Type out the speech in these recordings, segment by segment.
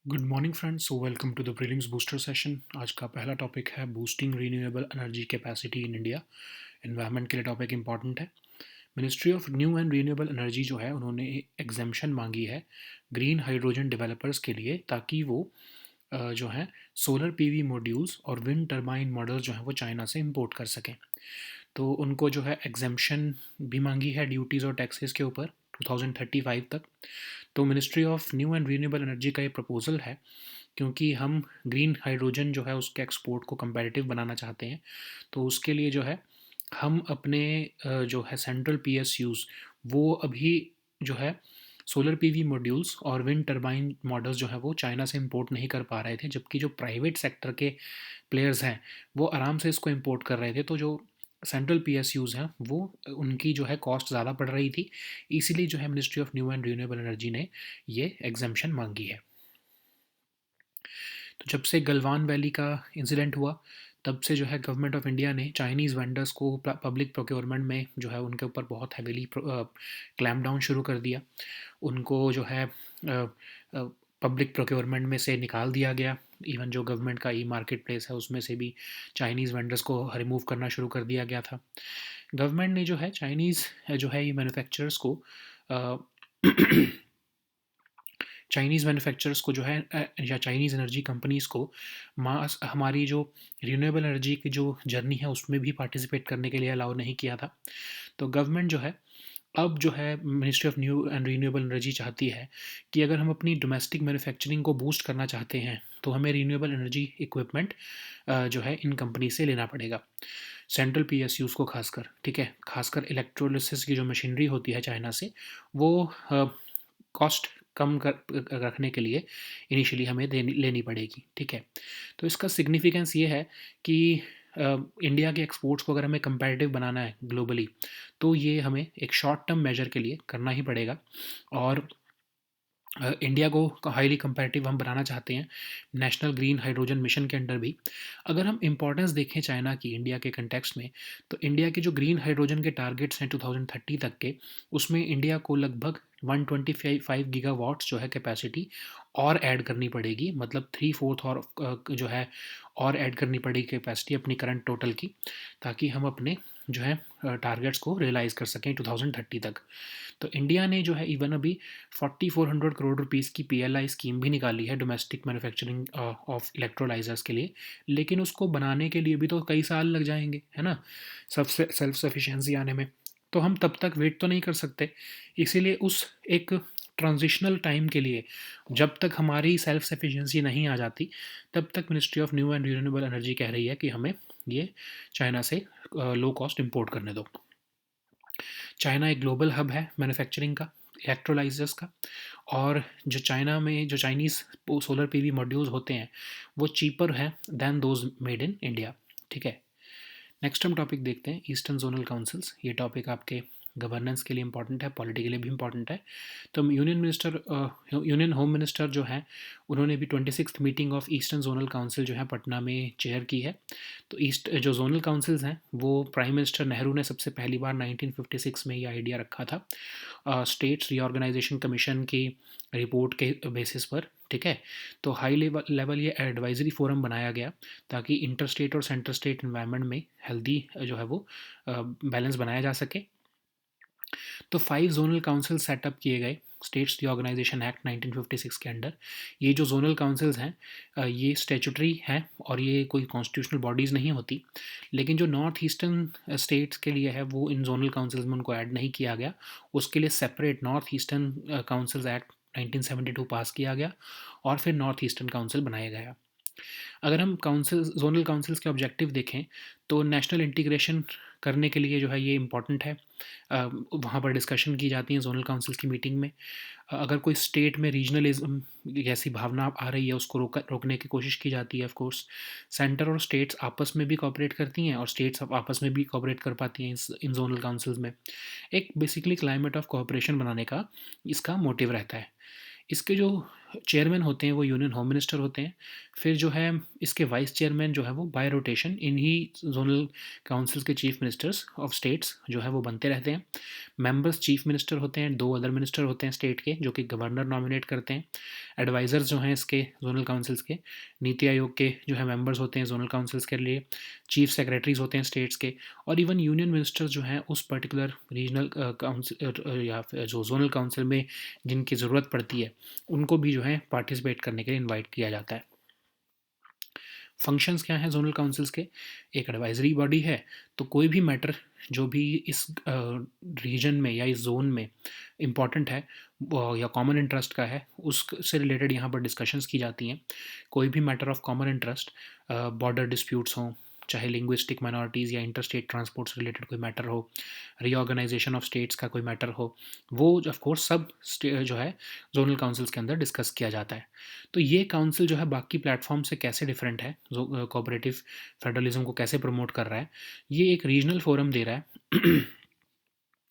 Good morning friends, so welcome to the prelims booster session. आज का पहला topic है boosting renewable energy capacity in India. Environment के लिए टॉपिक इंपॉर्टेंट है। Ministry of new and renewable energy जो है उन्होंने एग्जेम्पशन मांगी है ग्रीन हाइड्रोजन डेवलपर्स के लिए, ताकि वो जो है सोलर पीवी मॉड्यूल्स और विंड टर्बाइन मॉडल्स जो हैं वो चाइना से इंपोर्ट कर सकें। तो उनको जो है एग्जेम्पशन भी मांगी है ड्यूटीज़ और टैक्सेस के ऊपर 2035 तक। तो ministry of new and renewable energy का ये प्रपोजल है, क्योंकि हम ग्रीन हाइड्रोजन जो है उसके एक्सपोर्ट को कंपेटिटिव बनाना चाहते हैं। तो उसके लिए जो है हम अपने जो है सेंट्रल पीएसयूज़ वो अभी जो है सोलर पीवी मॉड्यूल्स और विंड टर्बाइन मॉडल्स जो है वो चाइना से इंपोर्ट नहीं कर पा रहे थे, जबकि जो प्राइवेट सेक्टर के प्लेयर्स हैं वो आराम से इसको इंपोर्ट कर रहे थे। तो जो सेंट्रल पीएसयूज़ हैं वो उनकी जो है कॉस्ट ज़्यादा पड़ रही थी, इसीलिए जो है ministry of new and renewable energy ने ये एग्जेम्पशन मांगी है। तो जब से गलवान वैली का इंसिडेंट हुआ, तब से जो है गवर्नमेंट ऑफ इंडिया ने चाइनीज़ वेंडर्स को पब्लिक प्रोक्योरमेंट में जो है उनके ऊपर बहुत हैवीली क्लैम्प डाउन शुरू कर दिया। उनको जो है पब्लिक प्रोक्योरमेंट में से निकाल दिया गया। इवन जो गवर्नमेंट का ई मार्केट प्लेस है उसमें से भी चाइनीज़ वेंडर्स को रिमूव करना शुरू कर दिया गया था। गवर्नमेंट ने जो है चाइनीज़ जो है ये मैन्युफैक्चरर्स को चाइनीज़ मैन्युफैक्चरर्स को जो है या चाइनीज़ एनर्जी कंपनीज़ को मास हमारी जो रिन्यूएबल एनर्जी की जो जर्नी है उसमें भी पार्टिसिपेट करने के लिए अलाउ नहीं किया था। तो गवर्नमेंट जो है अब जो है ministry of new and renewable energy चाहती है कि अगर हम अपनी डोमेस्टिक मैन्युफैक्चरिंग को बूस्ट करना चाहते हैं तो हमें रिन्यूएबल एनर्जी इक्विपमेंट जो है इन कंपनी से लेना पड़ेगा, सेंट्रल पीएसयूज़ को खासकर। ठीक है, खासकर इलेक्ट्रोलिसिस की जो मशीनरी होती है चाइना से, वो कॉस्ट कम कर रखने के लिए इनिशियली हमें लेनी पड़ेगी। ठीक है, तो इसका सिग्निफिकेंस ये है कि इंडिया के एक्सपोर्ट्स को अगर हमें कंपैरेटिव बनाना है ग्लोबली, तो ये हमें एक शॉर्ट टर्म मेजर के लिए करना ही पड़ेगा। और इंडिया को हाईली कंपैरेटिव हम बनाना चाहते हैं नेशनल ग्रीन हाइड्रोजन मिशन के अंडर भी। अगर हम इंपॉर्टेंस देखें चाइना की इंडिया के कंटेक्स्ट में, तो इंडिया के जो ग्रीन हाइड्रोजन के टारगेट्स हैं 2030 तक के, उसमें इंडिया को लगभग 125 गीगावाट्स जो है कैपेसिटी और ऐड करनी पड़ेगी, मतलब थ्री फोर्थ और जो है और ऐड करनी पड़ेगी कैपेसिटी अपनी करंट टोटल की, ताकि हम अपने जो है टारगेट्स को रियलाइज़ कर सकें 2030 तक। तो इंडिया ने जो है इवन अभी 4400 करोड़ रुपीज़ की पीएलआई स्कीम भी निकाली है डोमेस्टिक मैन्युफैक्चरिंग ऑफ इलेक्ट्रोलाइजर्स के लिए, लेकिन उसको बनाने के लिए भी तो कई साल लग जाएंगे, है ना, सबसे सेल्फ सफिशिएंसी आने में। तो हम तब तक वेट तो नहीं कर सकते, इसीलिए उस एक ट्रांजिशनल टाइम के लिए, जब तक हमारी सेल्फ सफिशिएंसी नहीं आ जाती, तब तक ministry of new and renewable energy कह रही है कि हमें ये चाइना से लो कॉस्ट इंपोर्ट करने दो। चाइना एक ग्लोबल हब है मैन्युफैक्चरिंग का, इलेक्ट्रोलाइजर्स का, और जो चाइना में जो चाइनीज़ सोलर पीवी मॉड्यूल्स होते हैं वो चीपर हैं then those made in India. ठीक है, नेक्स्ट हम टॉपिक देखते हैं ईस्टर्न जोनल काउंसिल्स। ये टॉपिक आपके गवर्नेंस के लिए इंपॉर्टेंट है, पॉलिटी के लिए भी इंपॉर्टेंट है। तो यूनियन होम मिनिस्टर जो हैं उन्होंने भी 26th meeting of eastern zonal council जो है पटना में चेयर की है। तो ईस्ट जो जोनल काउंसिल्स हैं वो प्राइम मिनिस्टर नेहरू ने सबसे पहली बार 1956 में ये आइडिया रखा था स्टेट्स रीऑर्गेनाइजेशन कमीशन की रिपोर्ट के बेसिस पर। ठीक है, तो हाई लेवल ये एडवाइजरी फोरम बनाया गया, ताकि इंटर स्टेट और सेंटर स्टेट इन्वायरमेंट में हेल्दी जो है वो बैलेंस बनाया जा सके। तो 5 जोनल काउंसिल सेटअप किए गए स्टेट्स रीऑर्गेनाइजेशन एक्ट 1956 के अंडर। ये जो जोनल काउंसिल्स हैं ये स्टेचुटरी हैं और ये कोई कॉन्स्टिट्यूशनल बॉडीज़ नहीं होती, लेकिन जो नॉर्थ ईस्टर्न स्टेट्स के लिए है वो इन जोनल काउंसिल्स में उनको ऐड नहीं किया गया। उसके लिए separate north eastern councils act 1972 पास किया गया और फिर नॉर्थ ईस्टर्न काउंसिल बनाया गया। अगर हम जोनल काउंसिल्स के ऑब्जेक्टिव देखें, तो नेशनल इंटीग्रेशन करने के लिए जो है ये इम्पॉर्टेंट है। वहाँ पर डिस्कशन की जाती है जोनल काउंसिल्स की मीटिंग में। अगर कोई स्टेट में रीजनलिज्म जैसी भावना आ रही है उसको रोकने की कोशिश की जाती है। ऑफ कोर्स सेंटर और स्टेट्स आपस में भी कोऑपरेट करती हैं और स्टेट्स आपस में भी कोऑपरेट कर पाती हैं इन जोनल काउंसिल्स में। एक बेसिकली क्लाइमेट ऑफ कोऑपरेशन बनाने का इसका मोटिव रहता है। इसके जो चेयरमैन होते हैं वो यूनियन होम मिनिस्टर होते हैं। फिर जो है इसके वाइस चेयरमैन जो है वो बाय रोटेशन इन्हीं जोनल काउंसिल्स के चीफ मिनिस्टर्स ऑफ स्टेट्स जो है वो बनते रहते हैं। मेंबर्स चीफ मिनिस्टर होते हैं, 2 अदर मिनिस्टर होते हैं स्टेट के जो कि गवर्नर नॉमिनेट करते हैं। एडवाइज़र्स जो हैं इसके जोनल काउंसिल्स के, नीति आयोग के जो है मेंबर्स होते हैं जोनल काउंसिल्स के लिए, चीफ सेक्रेटरीज होते हैं स्टेट्स के, और इवन यूनियन मिनिस्टर्स जो हैं उस पर्टिकुलर रीजनल काउंसिल या फिर जो जोनल काउंसिल में जिनकी ज़रूरत पड़ती है उनको भी जो है पार्टिसिपेट करने के लिए इनवाइट किया जाता है। फंक्शंस क्या हैं जोनल काउंसिल्स के? एक एडवाइजरी बॉडी है, तो कोई भी मैटर जो भी इस रीजन में या इस जोन में इम्पॉर्टेंट है या कॉमन इंटरेस्ट का है उससे रिलेटेड यहाँ पर डिस्कशंस की जाती हैं। कोई भी matter of common interest, border disputes हों, चाहे लिंग्विस्टिक माइनॉरिटीज़ या इंटर स्टेट ट्रांसपोर्ट से रिलेटेड कोई मैटर हो, रीऑर्गेनाइजेशन ऑफ स्टेट्स का कोई मैटर हो, वो ऑफ कोर्स सब जो है जोनल काउंसिल्स के अंदर डिस्कस किया जाता है। तो ये काउंसिल जो है बाकी प्लेटफॉर्म से कैसे डिफरेंट है, जो कोऑपरेटिव फेडरलिज्म को कैसे प्रमोट कर रहा है, ये एक रीजनल फोरम दे रहा है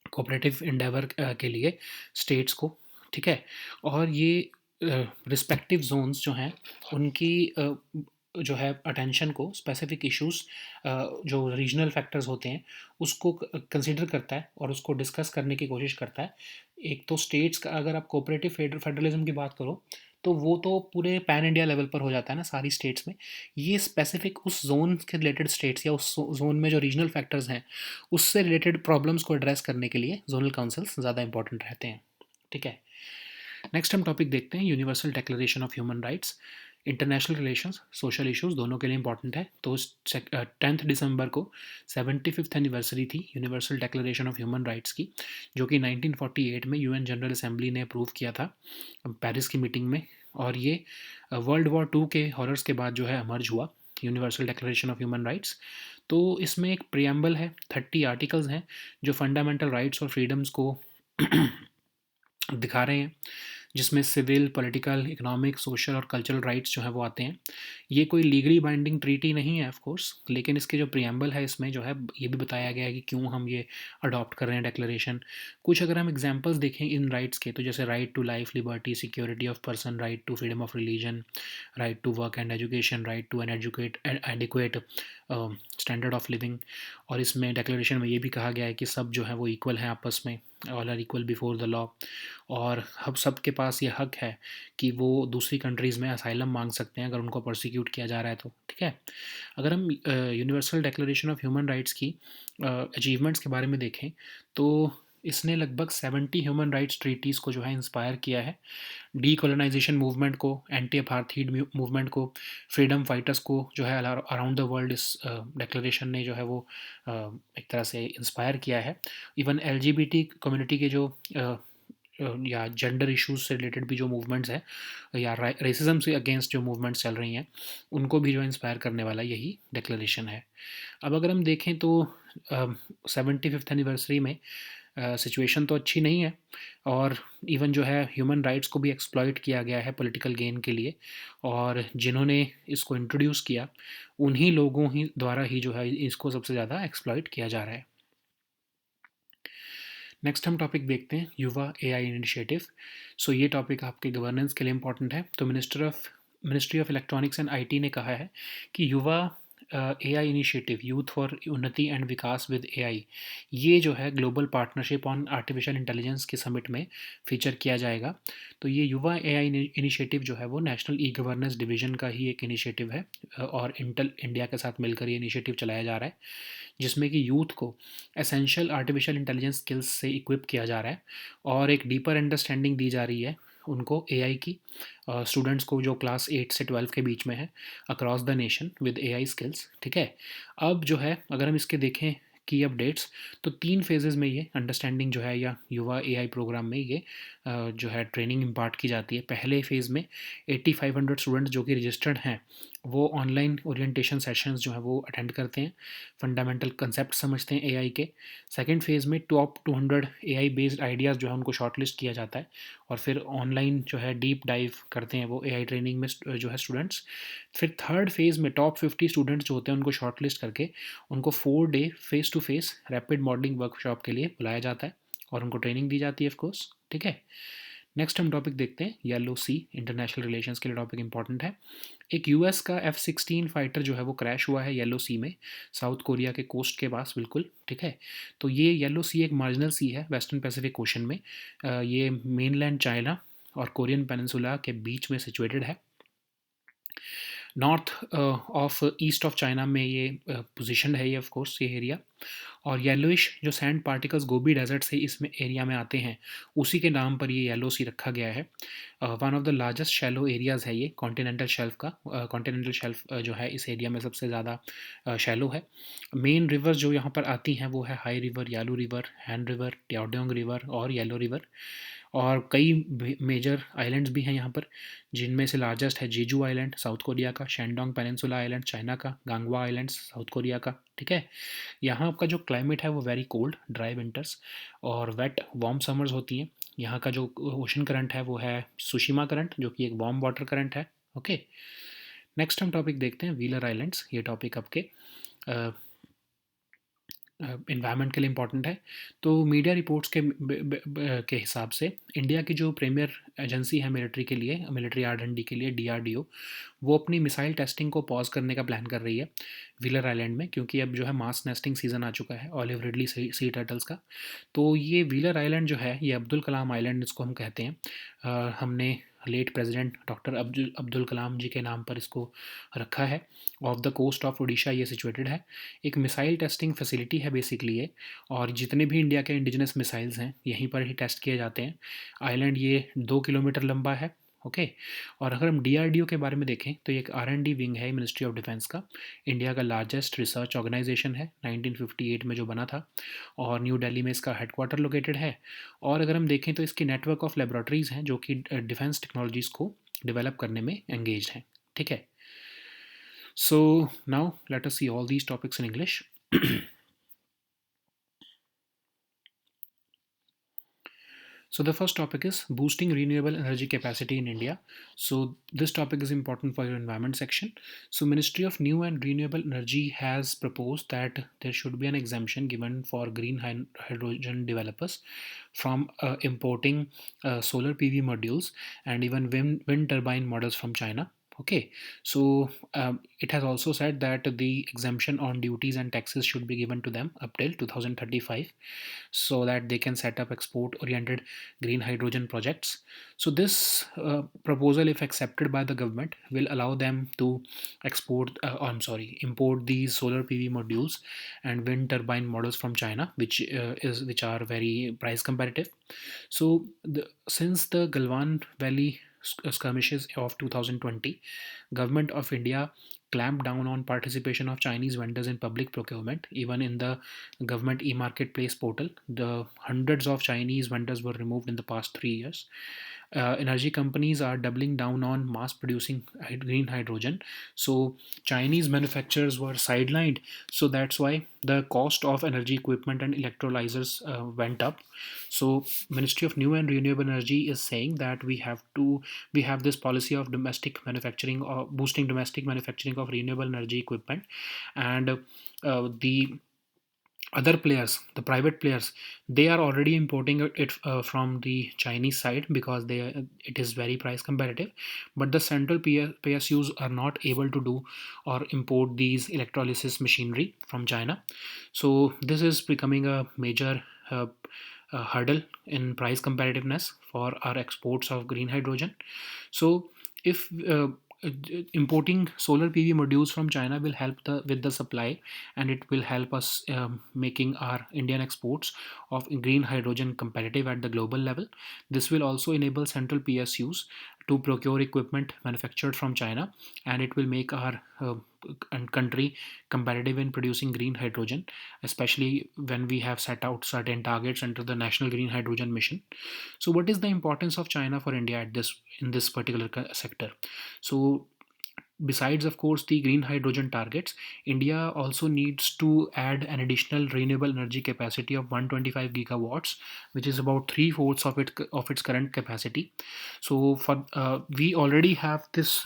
कोऑपरेटिव इंडेवर के लिए स्टेट्स को, ठीक है। और ये रिस्पेक्टिव जोन्स जो हैं उनकी जो है अटेंशन को स्पेसिफिक इश्यूज जो रीजनल फैक्टर्स होते हैं उसको कंसिडर करता है और उसको डिस्कस करने की कोशिश करता है। एक तो स्टेट्स का अगर आप कोऑपरेटिव फेडरलिज्म की बात करो तो वो तो पूरे पैन इंडिया लेवल पर हो जाता है ना सारी स्टेट्स में। ये स्पेसिफिक उस जोन के रिलेटेड स्टेट्स या उस जोन में जो रीजनल फैक्टर्स हैं उससे रिलेटेड प्रॉब्लम्स को एड्रेस करने के लिए जोनल काउंसिल्स ज़्यादा इंपॉर्टेंट रहते हैं, ठीक है। नेक्स्ट हम टॉपिक देखते हैं universal declaration of human rights. International relations, social issues दोनों के लिए इंपॉर्टेंट है। तो 10 दिसंबर को 75th एनिवर्सरी थी universal declaration of human rights की, जो कि 1948 में यूएन जनरल असेंबली ने अप्रूव किया था पेरिस की मीटिंग में। और ये वर्ल्ड वॉर 2 के हॉरर्स के बाद जो है अमर्ज हुआ universal declaration of human rights. तो इसमें एक प्रियम्बल है, 30 आर्टिकल्स हैं जो फंडामेंटल राइट्स और फ्रीडम्स को दिखा रहे हैं, जिसमें सिविल, पॉलिटिकल, इकोनॉमिक, सोशल और कल्चरल राइट्स जो है वो आते हैं। ये कोई लीगली बाइंडिंग ट्रीटी नहीं है ऑफ कोर्स, लेकिन इसके जो प्रियम्बल है इसमें जो है ये भी बताया गया है कि क्यों हम ये अडॉप्ट कर रहे हैं डिक्लेरेशन। कुछ अगर हम एग्जांपल्स देखें इन राइट्स के तो जैसे right to life, liberty, security of person, right to freedom of religion, right to work and education, right to an adequate standard of living. और इसमें डिक्लेरेशन में ये भी कहा गया है कि सब जो है वो इक्वल हैं आपस में, all are equal before the law. और हम सब के पास ये हक है कि वो दूसरी कंट्रीज़ में असाइलम मांग सकते हैं अगर उनको प्रोसिक्यूट किया जा रहा है तो, ठीक है। अगर हम universal declaration of human rights की अचीवमेंट्स के बारे में देखें तो इसने लगभग 70 ह्यूमन राइट्स ट्रीटीज़ को जो है इंस्पायर किया है। डीकोलोनाइजेशन मूवमेंट को, एंटी अपार्थाइड मूवमेंट को, फ्रीडम फाइटर्स को जो है अराउंड द वर्ल्ड इस डिक्लेरेशन ने जो है वो एक तरह से इंस्पायर किया है। इवन एलजीबीटी कम्युनिटी के जो या जेंडर इश्यूज से रिलेटेड भी जो मूवमेंट्स हैं या रेसिज्म से अगेंस्ट जो मूवमेंट्स चल रही हैं उनको भी जो इंस्पायर करने वाला यही डिक्लेरेशन है। अब अगर हम देखें तो 75th एनिवर्सरी में सिचुएशन तो अच्छी नहीं है और इवन जो है ह्यूमन राइट्स को भी एक्सप्लॉइट किया गया है पॉलिटिकल गेन के लिए, और जिन्होंने इसको इंट्रोड्यूस किया उन्हीं लोगों ही द्वारा ही जो है इसको सबसे ज़्यादा एक्सप्लॉइट किया जा रहा है। नेक्स्ट हम टॉपिक देखते हैं युवा एआई इनिशिएटिव। सो ये टॉपिक आपके गवर्नेंस के लिए इंपॉर्टेंट है। तो ministry of electronics and IT ने कहा है कि युवा एआई इनिशिएटिव, यूथ फॉर उन्नति एंड विकास विद एआई, ये जो है global partnership on artificial intelligence के समिट में फीचर किया जाएगा। तो ये युवा एआई इनिशिएटिव जो है वो नेशनल ई गवर्नेंस डिवीजन का ही एक इनिशिएटिव है और इंटेल इंडिया के साथ मिलकर ये इनिशिएटिव चलाया जा रहा है, जिसमें कि यूथ को एसेंशियल आर्टिफिशियल इंटेलिजेंस स्किल्स से इक्विप किया जा रहा है और एक डीपर अंडरस्टैंडिंग दी जा रही है उनको एआई की, स्टूडेंट्स को जो क्लास 8 से 12 के बीच में है across the nation with AI skills, ठीक है। अब जो है अगर हम इसके देखें की अपडेट्स तो 3 फेजेस में ये अंडरस्टैंडिंग जो है या युवा एआई प्रोग्राम में ये जो है ट्रेनिंग इम्पार्ट की जाती है। पहले फ़ेज़ में 8500 स्टूडेंट्स जो कि रजिस्टर्ड हैं वो ऑनलाइन ओरिएंटेशन सेशंस जो है वो अटेंड करते हैं, फंडामेंटल कंसेप्ट समझते हैं एआई के। सेकंड फेज़ में टॉप 200 एआई बेस्ड आइडियाज़ जो है उनको शॉर्टलिस्ट किया जाता है और फिर ऑनलाइन जो है डीप डाइव करते हैं वो एआई ट्रेनिंग में जो है स्टूडेंट्स। फिर थर्ड फेज़ में टॉप 50 स्टूडेंट्स जो होते हैं उनको शॉर्टलिस्ट करके उनको 4 day face to face rapid modelling workshop के लिए बुलाया जाता है और उनको ट्रेनिंग दी जाती है ऑफ कोर्स, ठीक है। नेक्स्ट हम टॉपिक देखते हैं येलो सी, इंटरनेशनल रिलेशंस के लिए टॉपिक इंपॉर्टेंट है। एक यूएस का F-16 फाइटर जो है वो क्रैश हुआ है येलो सी में, साउथ कोरिया के कोस्ट के पास बिल्कुल, ठीक है। तो ये येलो सी एक मार्जिनल सी है वेस्टर्न पैसिफिक ओशन में। ये मेनलैंड चाइना और कोरियन पेनिनसुला के बीच में सिचुएटेड है। North of east of China में ये पोजीशन है, ये ऑफ कोर्स ये एरिया। और येलोइश जो सैंड पार्टिकल्स गोबी डेजर्ट से इसमें एरिया में आते हैं, उसी के नाम पर ये येलो सी रखा गया है। One of the largest shallow areas है ये कॉन्टिनेंटल शेल्फ का। कॉन्टिनेंटल शेल्फ जो है इस एरिया में सबसे ज़्यादा शैलो है। मेन रिवर जो यहाँ पर आती हैं वो है हाई रिवर, यालू रिवर, हैन रिवर, ट्याओडोंग रिवर और येलो रिवर। और कई मेजर आइलैंड्स भी हैं यहाँ पर, जिनमें से लार्जेस्ट है जेजू आइलैंड साउथ कोरिया का, शेंडोंग पेनिनसुला आइलैंड चाइना का, गांगवा आइलैंड साउथ कोरिया का, ठीक है। यहाँ का जो क्लाइमेट है वो वेरी कोल्ड, ड्राई विंटर्स और वेट वार्म समर्स होती हैं। यहाँ का जो ओशन करंट है वो है सुशिमा करंट, जो कि एक वार्म वाटर करंट है। ओके, नेक्स्ट हम टॉपिक देखते हैं व्हीलर आइलैंड्स। ये टॉपिक आपके इन्वायरमेंट के लिए इम्पॉर्टेंट है। तो मीडिया रिपोर्ट्स के हिसाब से इंडिया की जो प्रीमियर एजेंसी है मिलिट्री के लिए, मिलिट्री R&D के लिए, DRDO, वो अपनी मिसाइल टेस्टिंग को पॉज करने का प्लान कर रही है व्हीलर आइलैंड में, क्योंकि अब जो है मास नेस्टिंग सीज़न आ चुका है ऑलिव रिडली सी टर्टल्स का। तो ये व्हीलर आइलैंड जो है ये अब्दुल कलाम आइलैंड इसको हम कहते हैं। हमने late president doctor Abdul Kalam ji के नाम पर इसको रखा है। Off the coast of Orissa ये सिचुएटेड है। एक मिसाइल टेस्टिंग फैसिलिटी है बेसिकली ये, और जितने भी इंडिया के इंडिजिनस मिसाइल्स हैं यहीं पर ही टेस्ट किए जाते हैं। आइलैंड ये 2 किलोमीटर लंबा है। ओके, और अगर हम DRDO के बारे में देखें तो ये एक R&D विंग है मिनिस्ट्री ऑफ डिफेंस का। इंडिया का लार्जेस्ट रिसर्च ऑर्गेनाइजेशन है, 1958 में जो बना था, और न्यू दिल्ली में इसका हेडक्वार्टर लोकेटेड है। और अगर हम देखें तो इसकी नेटवर्क ऑफ लेबोरेटरीज़ हैं जो कि डिफेंस टेक्नोलॉजीज़ को डेवलप करने में एंगेज हैं, ठीक है। So now let us see all these topics in English. So the first topic is boosting renewable energy capacity in India. So this topic is important for your environment section. So Ministry of New and Renewable Energy has proposed that there should be an exemption given for green hydrogen developers from importing solar PV modules and even wind turbine models from China. Okay, so it has also said that the exemption on duties and taxes should be given to them up till 2035, so that they can set up export oriented green hydrogen projects. So this proposal, if accepted by the government, will allow them to import these solar PV modules and wind turbine models from China, which are very price competitive. So since the Galwan Valley skirmishes of 2020, government of India clamped down on participation of Chinese vendors in public procurement. Even in the government e-marketplace portal, the hundreds of Chinese vendors were removed in the past 3 years. Energy companies are doubling down on mass producing green hydrogen. So Chinese manufacturers were sidelined. So that's why the cost of energy equipment and electrolyzers went up. So Ministry of New and Renewable Energy is saying that we have this policy of domestic manufacturing or boosting domestic manufacturing of renewable energy equipment, and the other players, the private players, they are already importing it from the Chinese side because it is very price competitive. But the central PSUs are not able to do or import these electrolysis machinery from China. So this is becoming a major hurdle in price competitiveness for our exports of green hydrogen. So if importing solar PV modules from China will help with the supply, and it will help us making our Indian exports of green hydrogen competitive at the global level. This will also enable central PSUs to procure equipment manufactured from China, and it will make our country competitive in producing green hydrogen, especially when we have set out certain targets under the National Green Hydrogen Mission. So what is the importance of China for India at this in this particular sector? So besides of course the green hydrogen targets, India also needs to add an additional renewable energy capacity of 125 gigawatts, which is about three-fourths of its current capacity. So for we already have this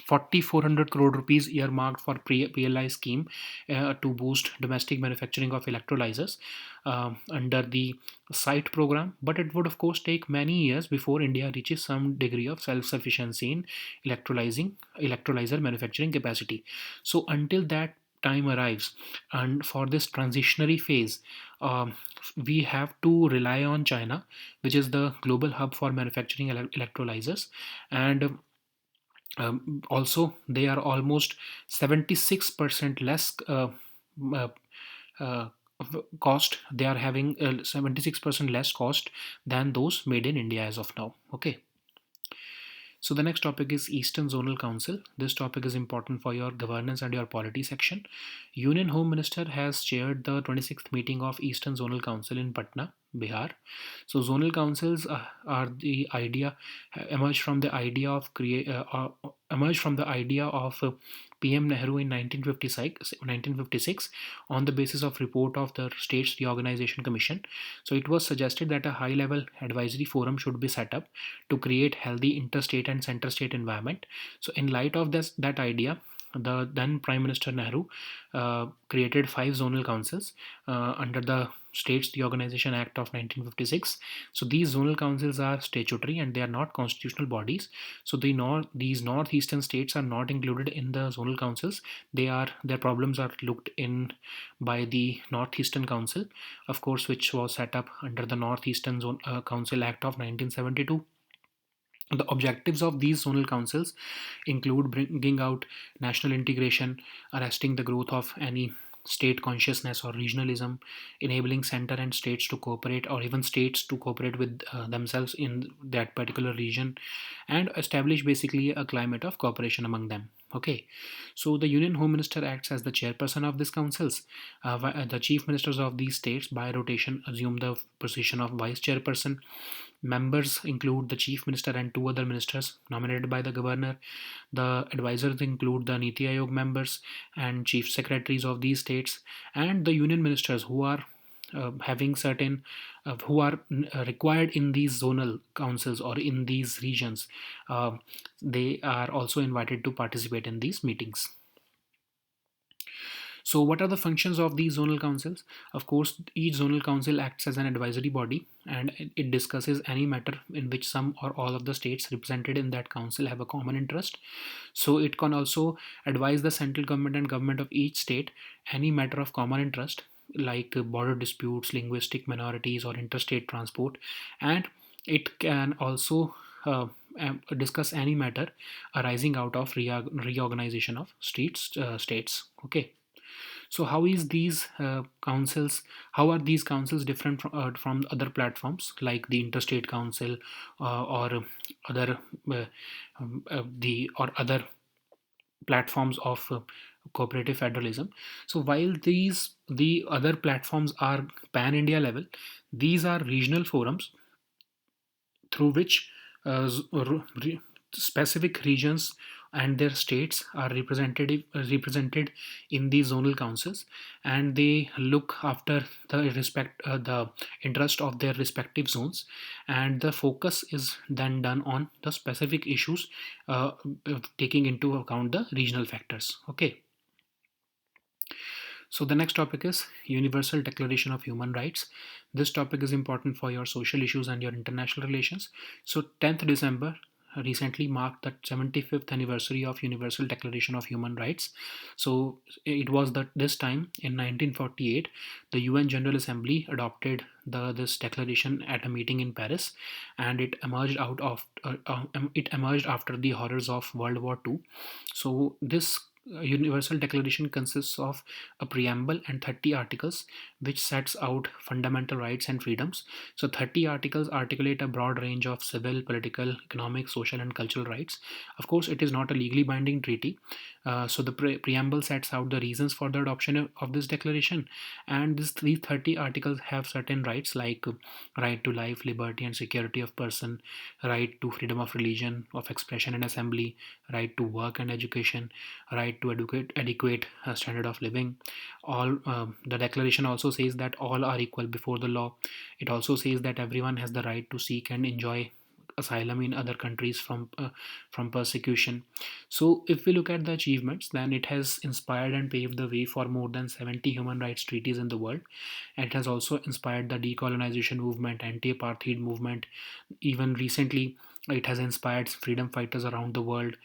4,400 crore rupees earmarked for PLI scheme to boost domestic manufacturing of electrolyzers. under the site program, but it would of course take many years before India reaches some degree of self-sufficiency in electrolyzer manufacturing capacity. So until that time arrives, and for this transitionary phase, um, we have to rely on China, which is the global hub for manufacturing electrolyzers. And also they are almost 76% less uh, uh, cost. They are having 76% less cost than those made in India as of now. Okay. So the next topic is Eastern Zonal Council. This topic is important for your governance and your polity section. Union Home Minister has chaired the 26th meeting of Eastern Zonal Council in Patna, Bihar. So zonal councils are the idea emerged from the idea of PM Nehru in 1956 on the basis of report of the States Reorganization Commission. So it was suggested that a high-level advisory forum should be set up to create healthy interstate and center-state environment. So in light of that idea, the then Prime Minister Nehru created five zonal councils under the States Reorganization Act of 1956. So these zonal councils are statutory and they are not constitutional bodies. So these northeastern states are not included in the zonal councils. Their problems are looked in by the Northeastern Council, of course, which was set up under the Northeastern Council Act of 1972. The objectives of these zonal councils include bringing out national integration, arresting the growth of any state consciousness or regionalism, enabling center and states to cooperate, or even states to cooperate with themselves in that particular region, and establish basically a climate of cooperation among them. Okay, so the Union Home Minister acts as the chairperson of these councils. The chief ministers of these states by rotation assume the position of vice chairperson. Members include the chief minister and two other ministers nominated by the governor. The advisors include the Niti Aayog members and chief secretaries of these states, and the union ministers who are having certain who are required in these zonal councils or in these regions. They are also invited to participate in these meetings. So, what are the functions of these zonal councils? Of course, each zonal council acts as an advisory body and it discusses any matter in which some or all of the states represented in that council have a common interest. So, it can also advise the central government and government of each state any matter of common interest like border disputes, linguistic minorities, or interstate transport, and it can also discuss any matter arising out of reorganization of states. Okay. So how is these councils? How are these councils different from other platforms like the Interstate Council or other the or other platforms of cooperative federalism? So while the other platforms are pan India level, these are regional forums through which specific regions and their states are represented in the zonal councils, and they look after the interest of their respective zones, and the focus is then done on the specific issues, taking into account the regional factors. Okay. So the next topic is Universal Declaration of Human Rights. This topic is important for your social issues and your international relations. So 10th December recently marked the 75th anniversary of Universal Declaration of Human Rights. So it was that this time in 1948 the UN General Assembly adopted this declaration at a meeting in Paris, and it emerged after the horrors of World War II. So this Universal Declaration consists of a preamble and 30 articles which sets out fundamental rights and freedoms. So 30 articles articulate a broad range of civil, political, economic, social and cultural rights. Of course, it is not a legally binding treaty. So the preamble sets out the reasons for the adoption of this declaration, and these 30 articles have certain rights like right to life, liberty and security of person, right to freedom of religion, of expression and assembly, right to work and education, right to adequate standard of living. All The declaration also says that all are equal before the law. It also says that everyone has the right to seek and enjoy asylum in other countries from persecution. So if we look at the achievements, then it has inspired and paved the way for more than 70 human rights treaties in the world, and it has also inspired the decolonization movement, anti-apartheid movement. Even recently, it has inspired freedom fighters around the world,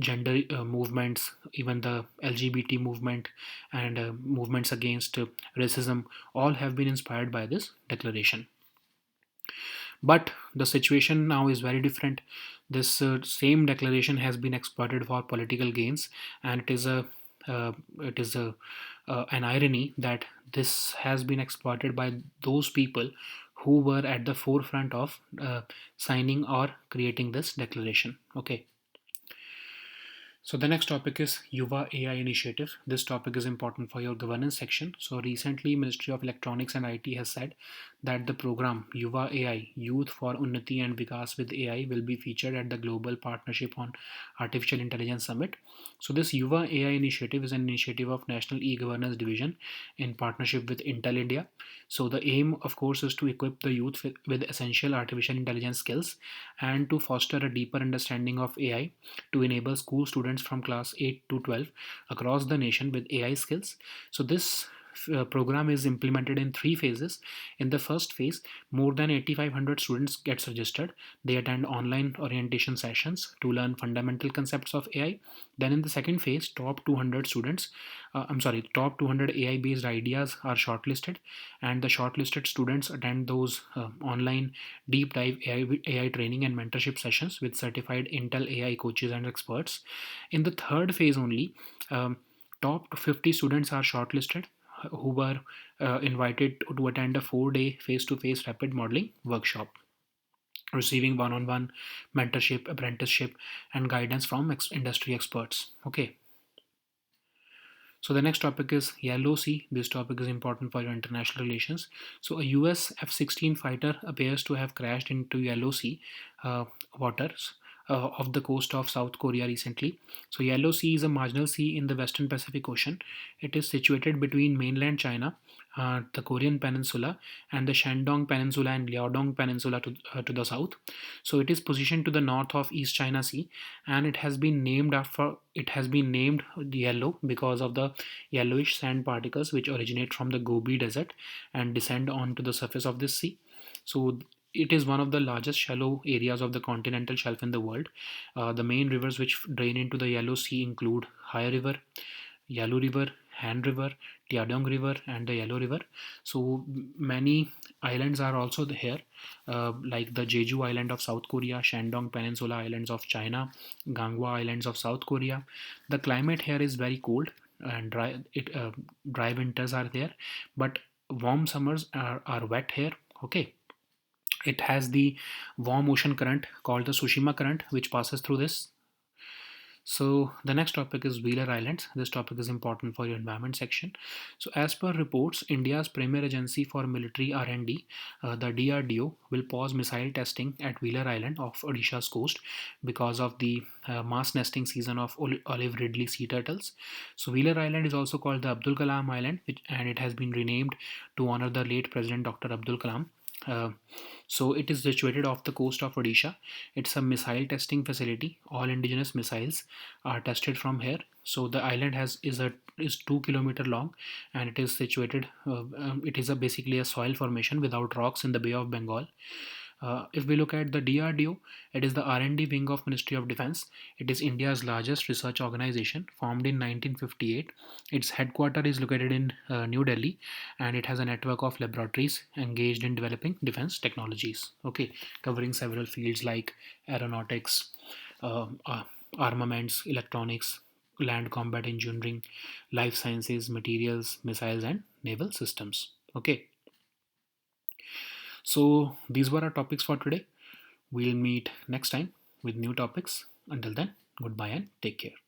gender movements, even the LGBT movement, and movements against racism, all have been inspired by this declaration. But the situation now is very different. This same declaration has been exploited for political gains, and uh, it is an irony that this has been exploited by those people who were at the forefront of signing or creating this declaration. Okay. So the next topic is Yuva AI initiative. This topic is important for your governance section. So recently, Ministry of Electronics and IT has said that the program Yuva AI, Youth for Unnati and Vikas with AI, will be featured at the Global Partnership on Artificial Intelligence Summit. So this Yuva AI initiative is an initiative of National E-Governance Division in partnership with Intel India. So the aim, of course, is to equip the youth with essential artificial intelligence skills and to foster a deeper understanding of AI to enable school students from class 8 to 12 across the nation with AI skills. So this program is implemented in three phases. In the first phase, more than 8,500 students get registered. They attend online orientation sessions to learn fundamental concepts of AI. Then in the second phase, top 200 AI based ideas are shortlisted, and the shortlisted students attend those online deep dive AI training and mentorship sessions with certified Intel AI coaches and experts. In the third phase only, top 50 students are shortlisted who were invited to attend a 4-day face-to-face rapid modeling workshop, receiving one-on-one mentorship, apprenticeship, and guidance from industry experts. Okay. So the next topic is Yellow Sea. This topic is important for your international relations. So a US F-16 fighter appears to have crashed into Yellow Sea waters off the coast of South Korea recently. So Yellow Sea is a marginal sea in the Western Pacific Ocean. It is situated between mainland China, the Korean Peninsula, and the Shandong Peninsula and Liaodong Peninsula to the south. So it is positioned to the north of East China Sea, and it has been named yellow because of the yellowish sand particles which originate from the Gobi Desert and descend onto the surface of this sea. So it is one of the largest shallow areas of the continental shelf in the world. The main rivers which drain into the Yellow Sea include Hai River, Yalu River, Han River, Tiadong River, and the Yellow River. So many islands are also here, like the Jeju Island of South Korea, Shandong Peninsula Islands of China, Gangwa Islands of South Korea. The climate here is very cold and dry. Dry winters are there, but warm summers are wet here. Okay. It has the warm ocean current called the Tsushima current, which passes through this. So the next topic is Wheeler Islands. This topic is important for your environment section. So as per reports, India's premier agency for military R&D, the DRDO, will pause missile testing at Wheeler Island off Odisha's coast because of the mass nesting season of olive ridley sea turtles. So Wheeler Island is also called the Abdul Kalam Island, and it has been renamed to honor the late President Dr. Abdul Kalam. Uh, so it is situated off the coast of Odisha. It's a missile testing facility. All indigenous missiles are tested from here. So the island is 2 kilometer long, and it is situated. It is basically a soil formation without rocks in the Bay of Bengal. If we look at the DRDO, it is the R&D wing of Ministry of Defense. It is India's largest research organization, formed in 1958. Its headquarters is located in New Delhi, and it has a network of laboratories engaged in developing defense technologies. Okay, covering several fields like aeronautics, uh, uh, armaments, electronics, land combat engineering, life sciences, materials, missiles, and naval systems. Okay, so these were our topics for today. We'll meet next time with new topics. Until then, goodbye and take care.